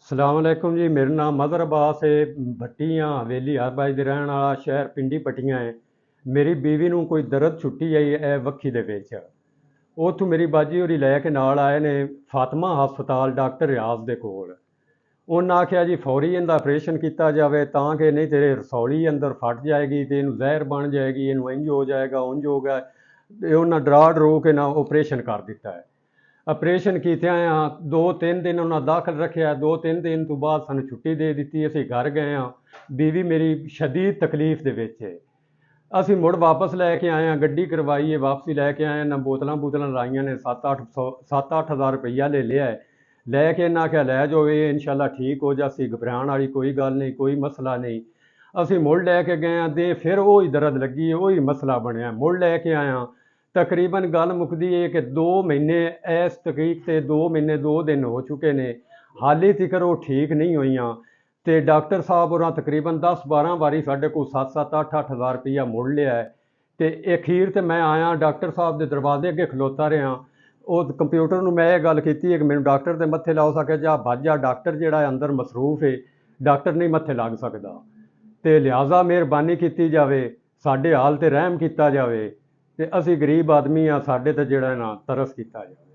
सलामकुम जी। मेरा नाम मदर अब्बास है। भट्टियां हवेली हरबाई ਦੇ ਰਹਿਣ ਵਾਲਾ ਸ਼ਹਿਰ ਪਿੰਡੀ ਪੱਟੀਆਂ ਹੈ। ਮੇਰੀ ਬੀਵੀ ਨੂੰ ਕੋਈ ਦਰਦ ਛੁੱਟੀ ਆਈ ਹੈ ਵੱਖੀ ਦੇ ਵਿੱਚ। ਉੱਥੋਂ ਮੇਰੀ ਬਾਜੀ ਹੋਰੀ ਲੈ ਕੇ ਨਾਲ ਆਏ ਨੇ ਫਾਤਮਾ ਹਸਪਤਾਲ ਡਾਕਟਰ ਰਿਆਜ਼ ਦੇ ਕੋਲ। ਉਹਨਾਂ ਆਖਿਆ ਜੀ ਫੌਰੀ ਇਹਦਾ ਆਪਰੇਸ਼ਨ ਕੀਤਾ ਜਾਵੇ ਤਾਂ ਕਿ ਨਹੀਂ ਤੇਰੇ ਰਸੌਲੀ ਅੰਦਰ ਫਟ ਜਾਏਗੀ ਤੇ ਇਹਨੂੰ ਜ਼ਹਿਰ ਬਣ ਜਾਏਗੀ, ਇਹਨੂੰ ਇੰਝ ਹੋ ਜਾਏਗਾ ਉਂਝ ਹੋਗਾ। ਤੇ ਉਹਨਾਂ ਡਰਾ ਡਰੋ ਕੇ ਨਾ ਆਪਰੇਸ਼ਨ ਕਰ ਦਿੱਤਾ ਹੈ। ਆਪਰੇਸ਼ਨ ਕੀਤਿਆਂ ਆ 2-3 ਦਿਨ ਉਹਨਾਂ ਦਾਖਲ ਰੱਖਿਆ। 2-3 ਦਿਨ ਤੋਂ ਬਾਅਦ ਸਾਨੂੰ ਛੁੱਟੀ ਦੇ ਦਿੱਤੀ। ਅਸੀਂ ਘਰ ਗਏ ਹਾਂ। ਬੀਵੀ ਮੇਰੀ ਸ਼ਦੀਦ ਤਕਲੀਫ ਦੇ ਵਿੱਚ ਹੈ। ਅਸੀਂ ਮੁੜ ਵਾਪਸ ਲੈ ਕੇ ਆਏ ਹਾਂ, ਗੱਡੀ ਕਰਵਾਈ ਹੈ, ਵਾਪਸੀ ਲੈ ਕੇ ਆਏ ਨਾ। ਬੋਤਲਾਂ ਲਾਈਆਂ ਨੇ, 7-8 ਹਜ਼ਾਰ ਰੁਪਈਆ ਲੈ ਲਿਆ ਹੈ। ਲੈ ਕੇ ਇਹਨਾਂ ਆਖਿਆ ਲੈ ਜਾਓ, ਇਹ ਇਨਸ਼ਾਅੱਲਾ ਠੀਕ ਹੋ ਜਾਸੀ, ਘਬਰਾਉਣ ਵਾਲੀ ਕੋਈ ਗੱਲ ਨਹੀਂ, ਕੋਈ ਮਸਲਾ ਨਹੀਂ। ਅਸੀਂ ਮੁੜ ਲੈ ਕੇ ਗਏ ਹਾਂ ਤੇ ਫਿਰ ਉਹੀ ਦਰਦ ਲੱਗੀ, ਉਹੀ ਮਸਲਾ ਬਣਿਆ। ਮੁੜ ਲੈ ਕੇ ਆਇਆ। ਤਕਰੀਬਨ ਗੱਲ ਮੁੱਕਦੀ ਹੈ ਕਿ 2 ਮਹੀਨੇ ਇਸ ਤਕਰੀਬ ਤੇ 2 ਮਹੀਨੇ 2 ਦਿਨ ਹੋ ਚੁੱਕੇ ਨੇ, ਹਾਲੇ ਤੱਕ ਉਹ ਠੀਕ ਨਹੀਂ ਹੋਈਆਂ। ਤੇ ਡਾਕਟਰ ਸਾਹਿਬ ਹੋਰਾਂ ਤਕਰੀਬਨ 10-12 ਵਾਰੀ ਸਾਡੇ ਕੋਲ 7-7 8-8 ਹਜ਼ਾਰ ਰੁਪਈਆ ਮੁੜ ਲਿਆ ਹੈ। ਤੇ ਅਖੀਰ ਤੇ ਮੈਂ ਆਇਆ ਡਾਕਟਰ ਸਾਹਿਬ ਦੇ ਦਰਵਾਜ਼ੇ ਅੱਗੇ ਖਲੋਤਾ ਰਿਹਾ। ਉਹ ਕੰਪਿਊਟਰ ਨੂੰ ਮੈਂ ਇਹ ਗੱਲ ਕੀਤੀ ਹੈ ਕਿ ਮੈਨੂੰ ਡਾਕਟਰ ਦੇ ਮੱਥੇ ਲਾ ਸਕਿਆ ਜਾਂ ਬਾਜਾ ਡਾਕਟਰ ਜਿਹੜਾ ਅੰਦਰ ਮਸਰੂਫ ਹੈ, ਡਾਕਟਰ ਨਹੀਂ ਮੱਥੇ ਲੱਗ ਸਕਦਾ। ਤੇ ਲਿਹਾਜ਼ਾ ਮਿਹਰਬਾਨੀ ਕੀਤੀ ਜਾਵੇ, ਸਾਡੇ ਹਾਲ ਤੇ ਰਹਿਮ ਕੀਤਾ ਜਾਵੇ। ਤੇ ਅਸੀਂ ਗਰੀਬ ਆਦਮੀ ਆ, ਸਾਡੇ ਤੇ ਜਿਹੜਾ ਨਾ ਤਰਸ ਕੀਤਾ ਜਾਵੇ।